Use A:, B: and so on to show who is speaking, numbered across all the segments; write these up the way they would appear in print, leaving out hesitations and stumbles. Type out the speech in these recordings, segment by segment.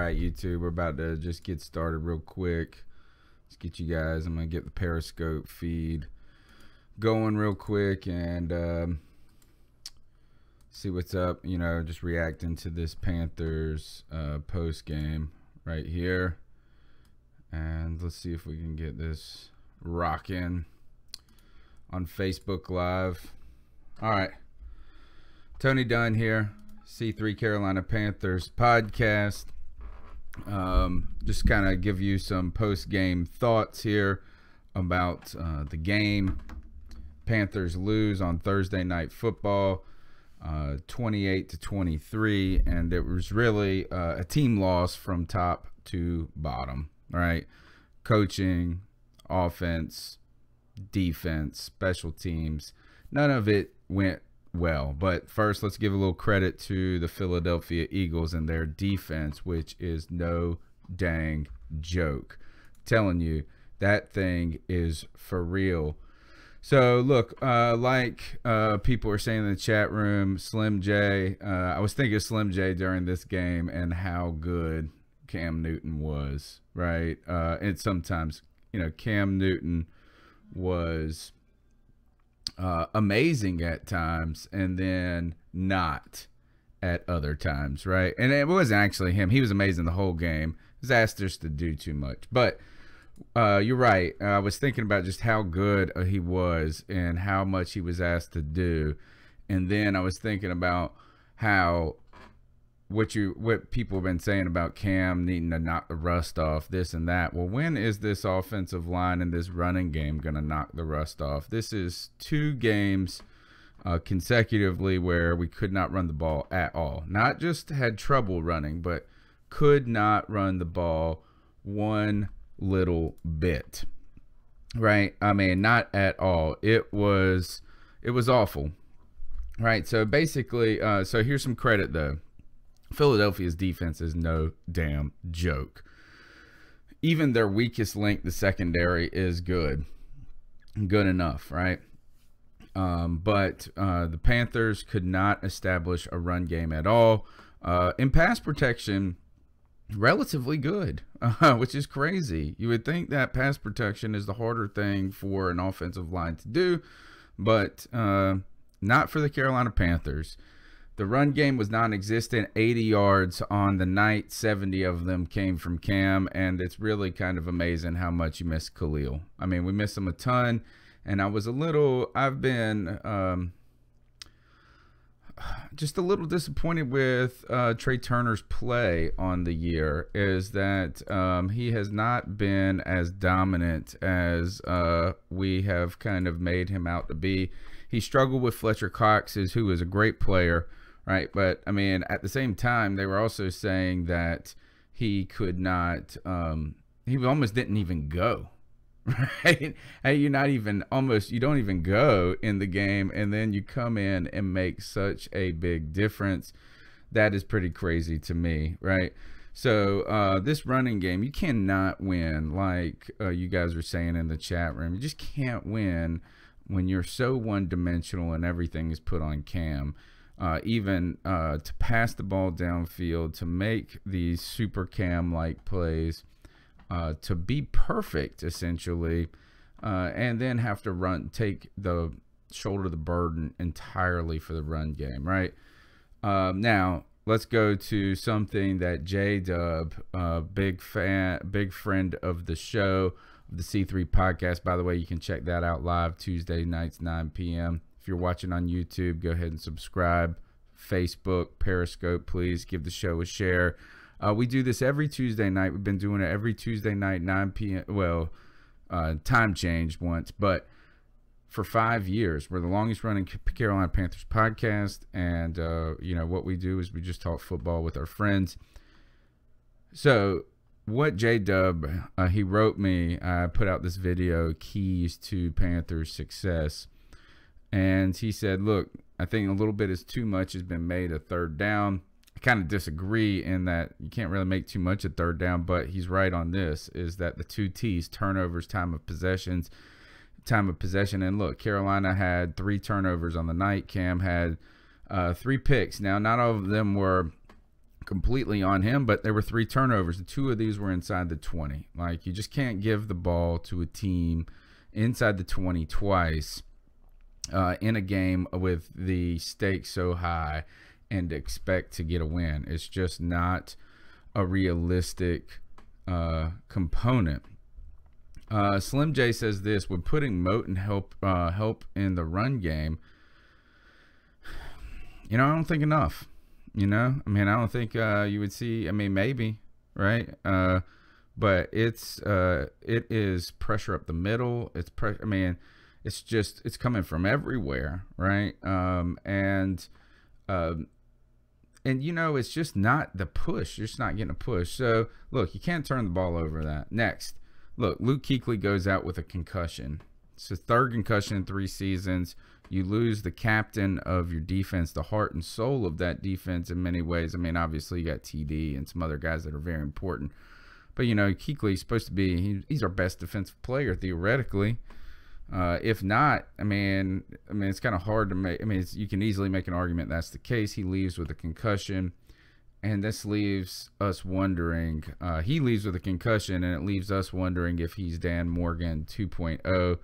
A: right, YouTube, we're about to just get started real quick. Let's get you guys, I'm going to get the Periscope feed going real quick and see what's up. You know, just reacting to this Panthers post game right here. And let's see if we can get this rocking on Facebook Live. All right. Tony Dunn here, C3 Carolina Panthers podcast. Just kind of give you some post-game thoughts here about the game. Panthers lose on Thursday Night Football, 28-23, and it was really a team loss from top to bottom. All right, coaching, offense, defense, special teams, none of it went well. But first, let's give a little credit to the Philadelphia Eagles and their defense, which is no dang joke. I'm telling you, that thing is for real. So look, people are saying in the chat room, Slim J, I was thinking of Slim J during this game and how good Cam Newton was, right? And sometimes, you know, Cam Newton was amazing at times and then not at other times, right? And it wasn't actually him. He was amazing the whole game. He was asked just to do too much. But you're right. I was thinking about just how good he was and how much he was asked to do. And then I was thinking about how what people have been saying about Cam needing to knock the rust off, this and that. Well, when is this offensive line and this running game going to knock the rust off? This is 2 games consecutively where we could not run the ball at all. Not just had trouble running, but could not run the ball one little bit, right? I mean, not at all. It was awful, right? So basically, so here's some credit though. Philadelphia's defense is no damn joke. Even their weakest link, the secondary, is good enough, right? But the Panthers could not establish a run game at all. In pass protection, relatively good, which is crazy. You would think that pass protection is the harder thing for an offensive line to do, but not for the Carolina Panthers. The run game was non-existent, 80 yards on the night, 70 of them came from Cam, and it's really kind of amazing how much you miss Khalil. I mean, we miss him a ton, and I've been just a little disappointed with Trey Turner's play on the year, is that he has not been as dominant as we have kind of made him out to be. He struggled with Fletcher Cox, who is a great player, right? But I mean, at the same time, they were also saying that he could not, he almost didn't even go, right? Hey, you don't even go in the game, and then you come in and make such a big difference. That is pretty crazy to me, right? So this running game, you cannot win, like you guys are saying in the chat room. You just can't win when you're so one-dimensional and everything is put on Cam. Even to pass the ball downfield, to make these super Cam-like plays, to be perfect, essentially, and then have to take the shoulder of the burden entirely for the run game, right? Now, let's go to something that J-Dub, big friend of the show, of the C3 podcast. By the way, you can check that out live Tuesday nights, 9 p.m. If you're watching on YouTube, go ahead and subscribe. Facebook, Periscope, please give the show a share. We do this every Tuesday night. We've been doing it every Tuesday night, 9 p.m. Well, time changed once, but for 5 years, we're the longest running Carolina Panthers podcast. And, you know, what we do is we just talk football with our friends. So what J-Dub, he wrote me, I put out this video, Keys to Panthers Success. And he said, look, I think a little bit is too much has been made a third down. I kind of disagree in that you can't really make too much a third down, but he's right on this, is that the 2 T's, turnovers, time of possession. And look, Carolina had 3 turnovers on the night. Cam had 3 picks. Now, not all of them were completely on him, but there were 3 turnovers. The 2 of these were inside the 20. Like, you just can't give the ball to a team inside the 20 twice in a game with the stakes so high and expect to get a win. It's just not a realistic component. Slim J says this: would putting Moten help in the run game? I don't think enough. I don't think you would see. Maybe, right? But it is pressure up the middle. It's pressure. It's coming from everywhere, right? It's just not the push. You're just not getting a push. So look, you can't turn the ball over that. Next, look, Luke Kuechly goes out with a concussion. It's his 3rd concussion in 3 seasons. You lose the captain of your defense, the heart and soul of that defense in many ways. Obviously you got TD and some other guys that are very important. But, Kuechly's supposed to be, he's our best defensive player theoretically. If not, it's kind of hard to make. You can easily make an argument that's the case. He leaves with a concussion, and this leaves us wondering. He leaves with a concussion, and it leaves us wondering if he's Dan Morgan 2.0.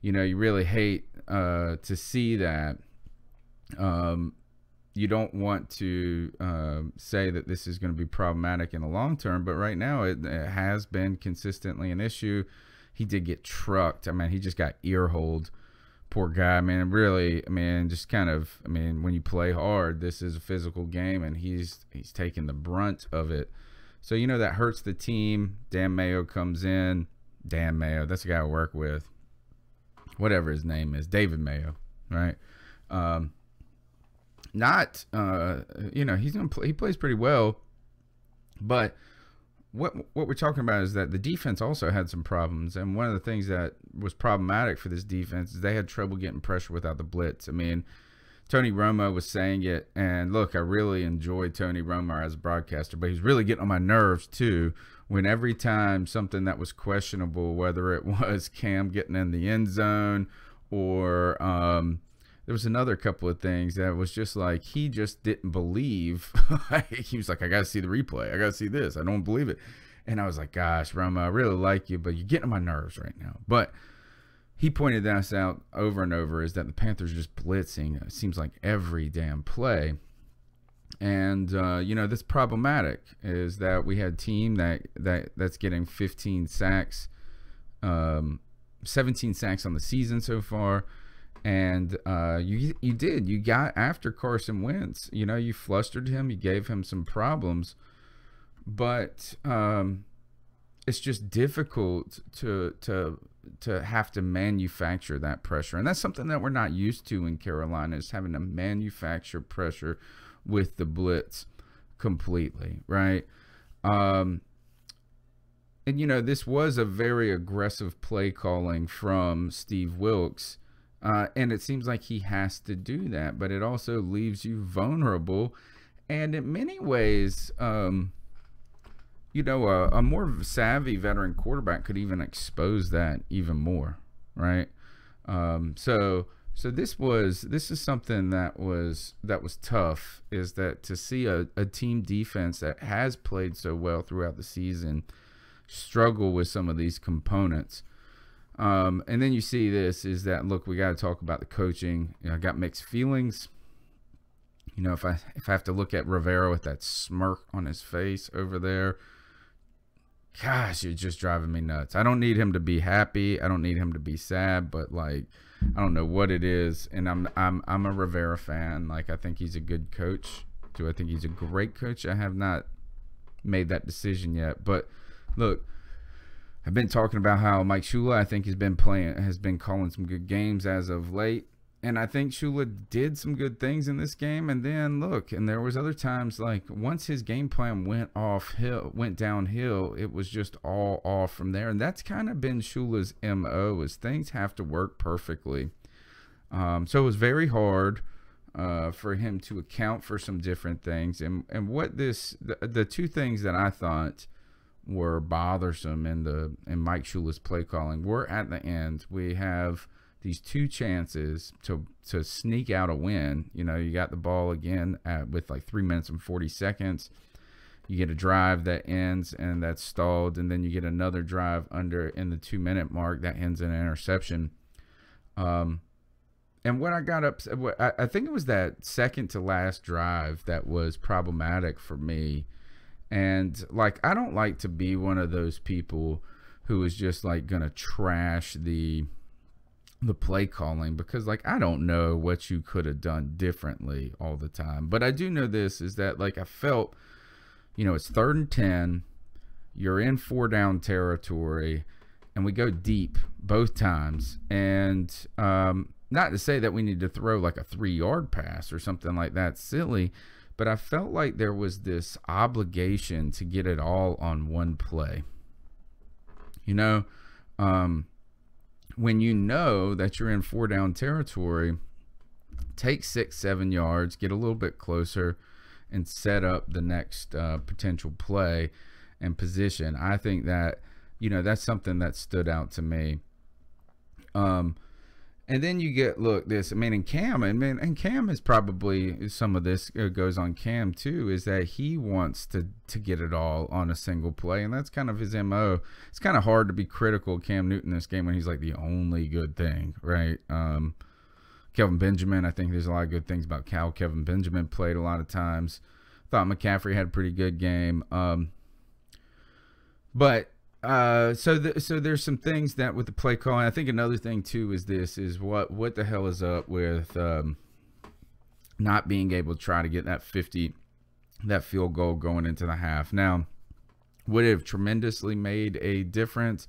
A: You really hate to see that. You don't want to say that this is going to be problematic in the long term, but right now it has been consistently an issue. He did get trucked. He just got ear-holed. Poor guy, really, just kind of, when you play hard, this is a physical game, and he's taking the brunt of it. So, that hurts the team. Dan Mayo comes in. Dan Mayo, that's the guy I work with. Whatever his name is. David Mayo, right? He plays pretty well, but what we're talking about is that the defense also had some problems, and one of the things that was problematic for this defense is they had trouble getting pressure without the blitz. Tony Romo was saying it, and look, I really enjoyed Tony Romo as a broadcaster, but he's really getting on my nerves too when every time something that was questionable, whether it was Cam getting in the end zone or there was another couple of things that was just like he just didn't believe. He was like, I got to see the replay. I got to see this. I don't believe it. And I was like, gosh, Romo, I really like you, but you're getting on my nerves right now. But he pointed this out over and over, is that the Panthers are just blitzing. It seems like every damn play. And, that's problematic, is that we had a team that's getting 15 sacks, 17 sacks on the season so far. And you got after Carson Wentz. You flustered him. You gave him some problems. But it's just difficult to have to manufacture that pressure. And that's something that we're not used to in Carolina, is having to manufacture pressure with the blitz completely, right? And, this was a very aggressive play calling from Steve Wilks. And it seems like he has to do that, but it also leaves you vulnerable. And in many ways, a more savvy veteran quarterback could even expose that even more, right? So this is something that was tough, is that to see a team defense that has played so well throughout the season struggle with some of these components. And then you see this, is that, look, we got to talk about the coaching. I got mixed feelings. If I have to look at Rivera with that smirk on his face over there, gosh, you're just driving me nuts. I don't need him to be happy. I don't need him to be sad, but I don't know what it is. And I'm a Rivera fan. I think he's a good coach. Do I think he's a great coach? I have not made that decision yet. But look, I've been talking about how Mike Shula, I think, has been calling some good games as of late. And I think Shula did some good things in this game. And then look, and there was other times, once his game plan went downhill, it was just all off from there. And that's kind of been Shula's MO, is things have to work perfectly. So it was very hard for him to account for some different things. And what the 2 things that I thought were bothersome in Mike Shula's play calling were, at the end, we have these two chances to sneak out a win. You know, you got the ball again with like 3 minutes and 40 seconds. You get a drive that ends and that's stalled, and then you get another drive under in the 2-minute mark that ends in an interception. And what I got upset, I think it was that second to last drive that was problematic for me. And like, I don't like to be one of those people who is just like gonna trash the play calling, because like, I don't know what you could have done differently all the time. But I do know this is that, like, I felt, you know, it's 3rd and 10, you're in 4-down territory, and we go deep both times. And not to say that we need to throw like a 3-yard pass or something like that silly, but I felt like there was this obligation to get it all on one play. You know, when you know that you're in 4-down territory, take 6-7 yards, get a little bit closer, and set up the next potential play and position. I think that, you know, that's something that stood out to me. And then you get, look, this, I mean, and Cam is probably, some of this goes on Cam too, is that he wants to get it all on a single play, and that's kind of his MO. It's kind of hard to be critical of Cam Newton this game when he's like the only good thing, right? Kelvin Benjamin, I think there's a lot of good things about Cal. Kelvin Benjamin played a lot of times. Thought McCaffrey had a pretty good game. So there's some things that with the play calling. I think another thing too is what the hell is up with not being able to try to get that field goal going into the half. Now, would it have tremendously made a difference?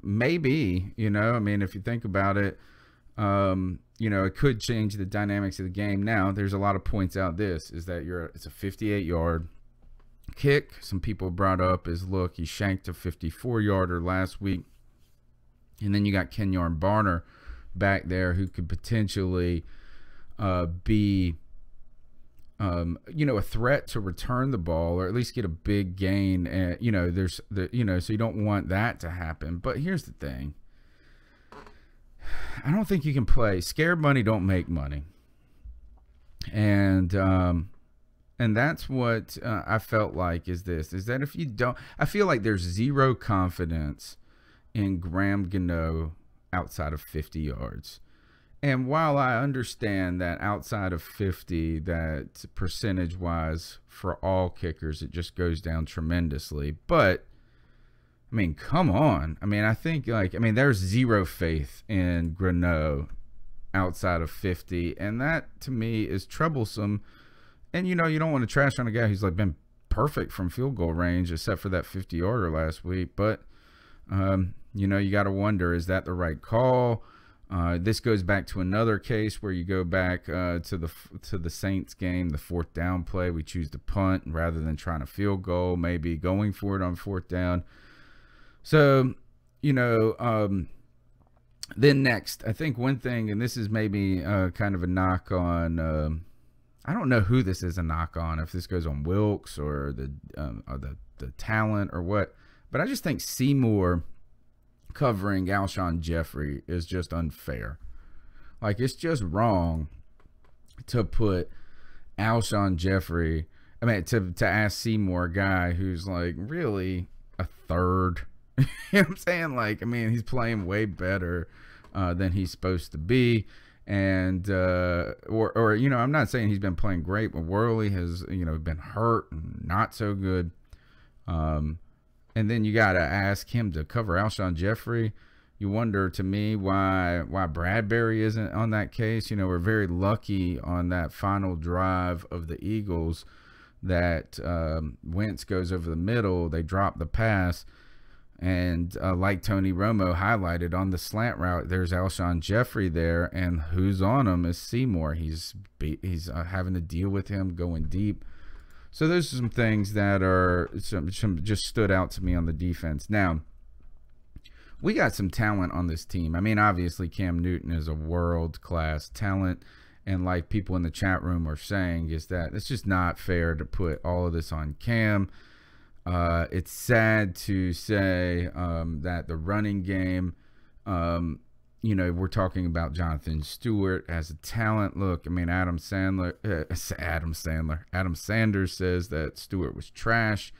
A: Maybe, you know, I mean, if you think about it, you know, it could change the dynamics of the game. Now, there's a lot of points out. This is that it's a 58-yard kick. Some people brought up is, look, he shanked a 54-yarder last week, and then you got Kenyon Barner back there who could potentially be you know, a threat to return the ball or at least get a big gain. And you know, so you don't want that to happen. But here's the thing, I don't think you can play scared money don't make money. And that's what I felt like is that if you don't, I feel like there's zero confidence in Graham Gano outside of 50 yards. And while I understand that outside of 50, that percentage-wise for all kickers, it just goes down tremendously. But, I mean, come on. I mean, I think, there's zero faith in Gano outside of 50. And that, to me, is troublesome. And, you know, you don't want to trash on a guy who's, like, been perfect from field goal range, except for that 50-yarder last week. But, you know, you got to wonder, is that the right call? This goes back to another case where you go back to the Saints game, the 4th down play. We choose to punt rather than trying to field goal, maybe going for it on 4th down. So, you know, then next, I think one thing, and this is maybe kind of a knock on, I don't know who this is a knock on, if this goes on Wilkes or the talent or what, but I just think Seymour covering Alshon Jeffrey is just unfair. Like, it's just wrong to put Alshon Jeffrey, to ask Seymour, a guy who's like really a third. You know what I'm saying? Like, I mean, he's playing way better than he's supposed to be. And or you know, I'm not saying he's been playing great, but Worley has, you know, been hurt and not so good. And then you got to ask him to cover Alshon Jeffrey. You wonder, to me, why Bradbury isn't on that case. You know, we're very lucky on that final drive of the Eagles that Wentz goes over the middle. They drop the pass. And like Tony Romo highlighted on the slant route, there's Alshon Jeffrey there. And who's on him is Seymour. He's having to deal with him going deep. So there's some things that are some just stood out to me on the defense. Now, we got some talent on this team. I mean, obviously Cam Newton is a world-class talent, and like people in the chat room are saying, is that it's just not fair to put all of this on Cam. It's sad to say that the running game, you you know, we're talking about Jonathan Stewart as a talent. Look, I mean, Adam Sanders says that Stewart was trash.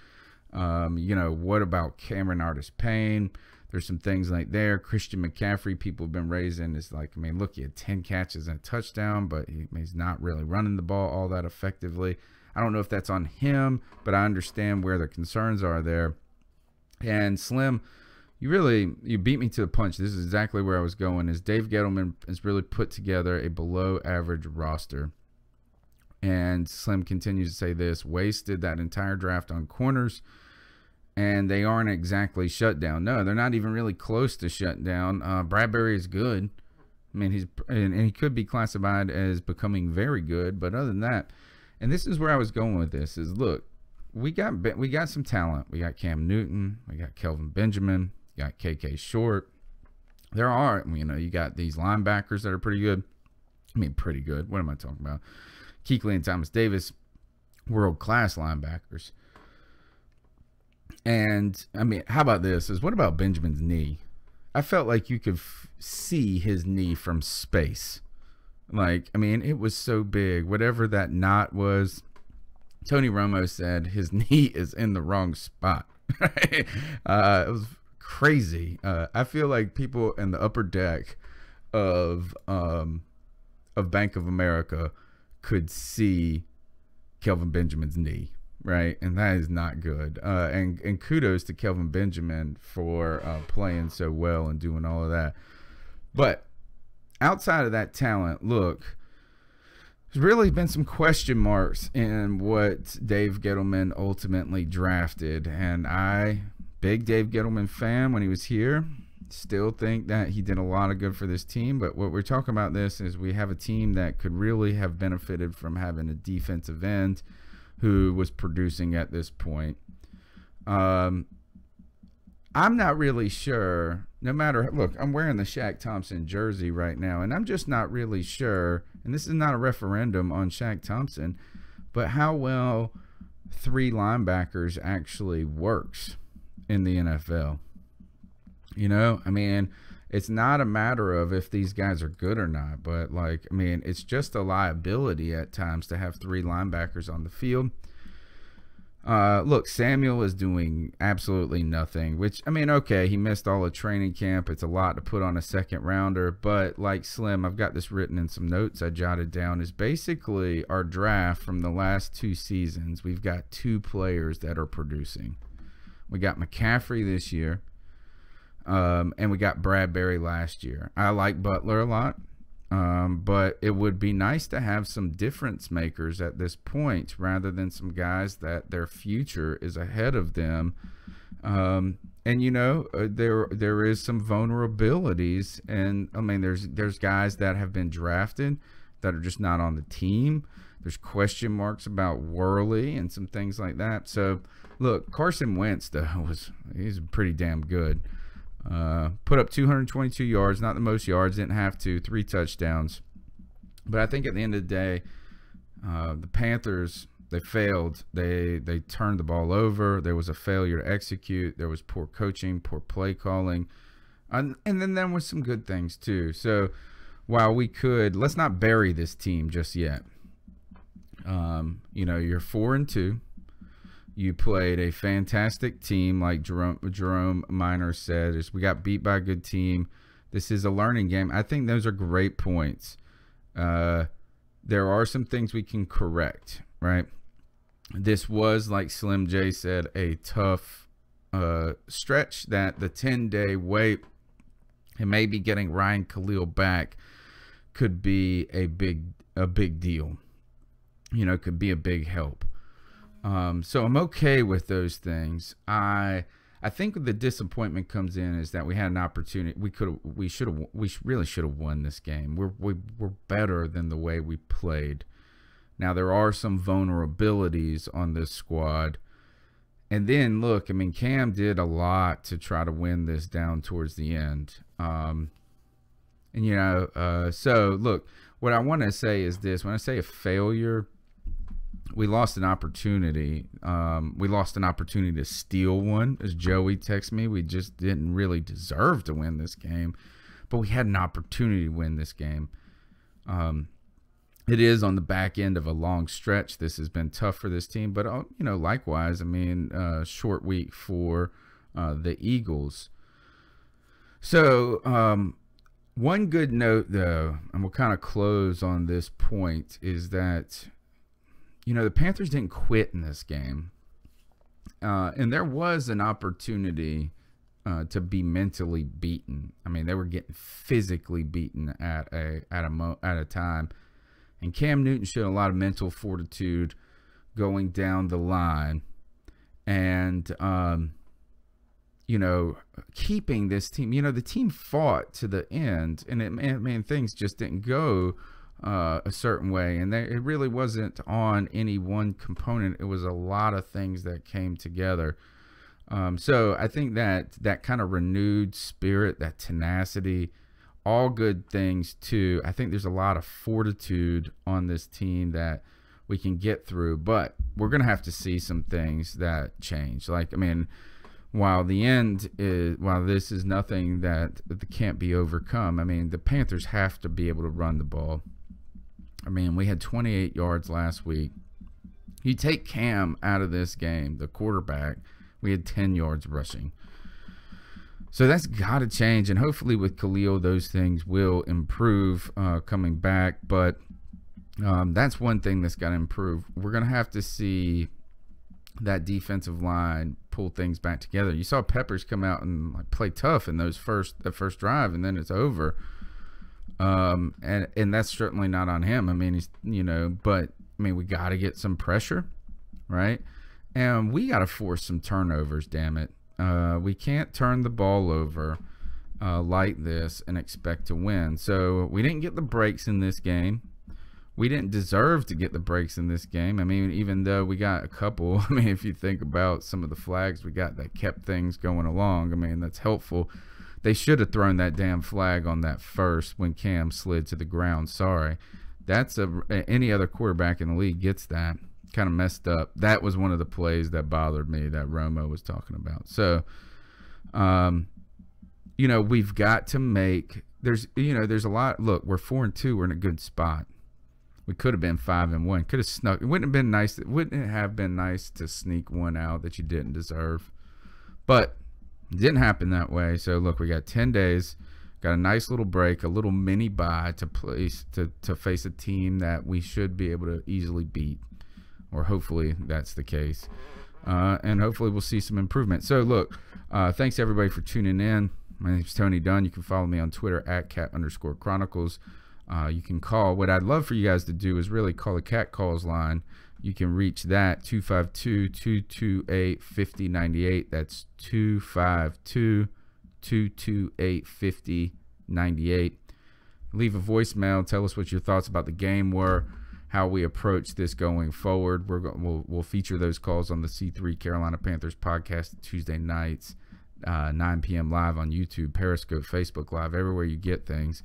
A: You know, what about Cameron Artis-Payne? There's some things like there. Christian McCaffrey, people have been raising, is like, I mean, look, he had 10 catches and a touchdown, but he's not really running the ball all that effectively. I don't know if that's on him, but I understand where the concerns are there. And Slim, you beat me to the punch. This is exactly where I was going, is Dave Gettleman has really put together a below average roster. And Slim continues to say this: wasted that entire draft on corners, and they aren't exactly shut down. No, they're not even really close to shut down. Bradbury is good. I mean, and he could be classified as becoming very good, but other than that, and this is where I was going with this, is look, we got some talent. We got Cam Newton, we got Kelvin Benjamin, you got KK Short. There are, you know, you got these linebackers that are pretty good. I mean, pretty good. What am I talking about? Kuechly and Thomas Davis, world-class linebackers. And, I mean, how about this? What about Benjamin's knee? I felt like you could see his knee from space. Like, I mean, it was so big. Whatever that knot was, Tony Romo said his knee is in the wrong spot. It was crazy. I feel like people in the upper deck of Bank of America could see Kelvin Benjamin's knee, right? And that is not good. And kudos to Kelvin Benjamin for playing so well and doing all of that. But outside of that talent, look, there's really been some question marks in what Dave Gettleman ultimately drafted. And big Dave Gettleman fan when he was here, still think that he did a lot of good for this team. But what we're talking about this is we have a team that could really have benefited from having a defensive end who was producing at this point. I'm not really sure, no matter, look, I'm wearing the Shaq Thompson jersey right now, and I'm just not really sure, and this is not a referendum on Shaq Thompson, but how well 3 linebackers actually works in the NFL. You know, I mean, it's not a matter of if these guys are good or not, but like, I mean, it's just a liability at times to have 3 linebackers on the field. Look, Samuel is doing absolutely nothing, which, I mean, okay, he missed all of training camp. It's a lot to put on a second rounder, but like Slim, I've got this written in some notes I jotted down, is basically our draft from the last 2 seasons. We've got 2 players that are producing. We got McCaffrey this year. And we got Bradbury last year. I like Butler a lot, but it would be nice to have some difference makers at this point rather than some guys that their future is ahead of them. And you know, there is some vulnerabilities, and I mean, there's guys that have been drafted that are just not on the team. There's question marks about Worley and some things like that. So look, Carson Wentz though he's pretty damn good. Put up 222 yards, not the most yards, didn't have to, 3 touchdowns. But I think at the end of the day, the Panthers, they failed. They turned the ball over. There was a failure to execute. There was poor coaching, poor play calling. And then there was some good things too. So while let's not bury this team just yet. You know, you're 4-2. You played a fantastic team, like Jerome Minor said. We got beat by a good team. This is a learning game. I think those are great points. There are some things we can correct, right? This was, like Slim J said, a tough stretch, that the 10-day wait and maybe getting Ryan Khalil back could be a big deal. You know, could be a big help. So I'm okay with those things. I think the disappointment comes in is that we had an opportunity. We really should have won this game. We're better than the way we played. Now there are some vulnerabilities on this squad. And then look, I mean, Cam did a lot to try to win this down towards the end. And you know, so look, what I want to say is this: when I say a failure, we lost an opportunity. We lost an opportunity to steal one. As Joey texted me, we just didn't really deserve to win this game. but we had an opportunity to win this game. It is on the back end of a long stretch. This has been tough for this team, but likewise, I mean, short week for the Eagles. So one good note, though, and we'll kind of close on this point, is that the Panthers didn't quit in this game, and there was an opportunity to be mentally beaten. I mean, they were getting physically beaten at a time. And Cam Newton showed a lot of mental fortitude going down the line, and keeping this team. The team fought to the end, and things just didn't go a certain way, and it really wasn't on any one component. It was a lot of things that came together. So I think that kind of renewed spirit, that tenacity, all good things too. I think there's a lot of fortitude on this team that we can get through, but we're going to have to see some things that change. While this is nothing that can't be overcome, the Panthers have to be able to run the ball. We had 28 yards last week. You take Cam out of this game, the quarterback, we had 10 yards rushing. So that's got to change, and hopefully with Khalil, those things will improve coming back. But that's one thing that's got to improve. We're going to have to see that defensive line pull things back together. You saw Peppers come out and play tough in that first drive, and then it's over. And that's certainly not on him. He's but we got to get some pressure, right? And we got to force some turnovers. Damn it. We can't turn the ball over like this and expect to win. So we didn't get the breaks in this game. We didn't deserve to get the breaks in this game. Even though we got a couple, if you think about some of the flags we got that kept things going along, that's helpful. They should have thrown that damn flag on that first when Cam slid to the ground. Sorry. That's any other quarterback in the league gets that. Kind of messed up. That was one of the plays that bothered me that Romo was talking about. So, we've got to make there's a lot. Look, we're 4-2. We're in a good spot. We could have been 5-1. Could have snuck. It wouldn't have been nice to sneak one out that you didn't deserve, but it didn't happen that way. So look, we got 10 days. Got a nice little break, a little mini bye to face a team that we should be able to easily beat. Or hopefully that's the case. And hopefully we'll see some improvement. So look, thanks everybody for tuning in. My name is Tony Dunn. You can follow me on Twitter at @cat_chronicles. You can call. What I'd love for you guys to do is really call the Cat Calls line. You can reach that 252-228-5098. That's 252-228-5098. Leave a voicemail. Tell us what your thoughts about the game were, how we approach this going forward. We'll feature those calls on the C3 Carolina Panthers podcast Tuesday nights, 9 p.m. live on YouTube, Periscope, Facebook Live, everywhere you get things.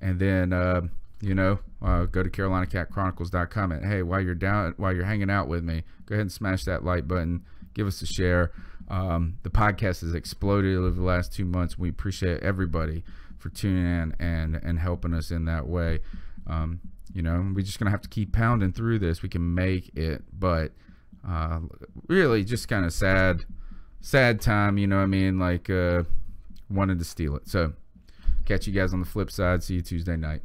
A: And then, go to CarolinaCatChronicles.com. And hey, while you're hanging out with me, go ahead and smash that like button. Give us a share. The podcast has exploded over the last 2 months. We appreciate everybody for tuning in and helping us in that way. We're just going to have to keep pounding through this. We can make it, but really just kind of sad time, wanted to steal it. So catch you guys on the flip side. See you Tuesday night.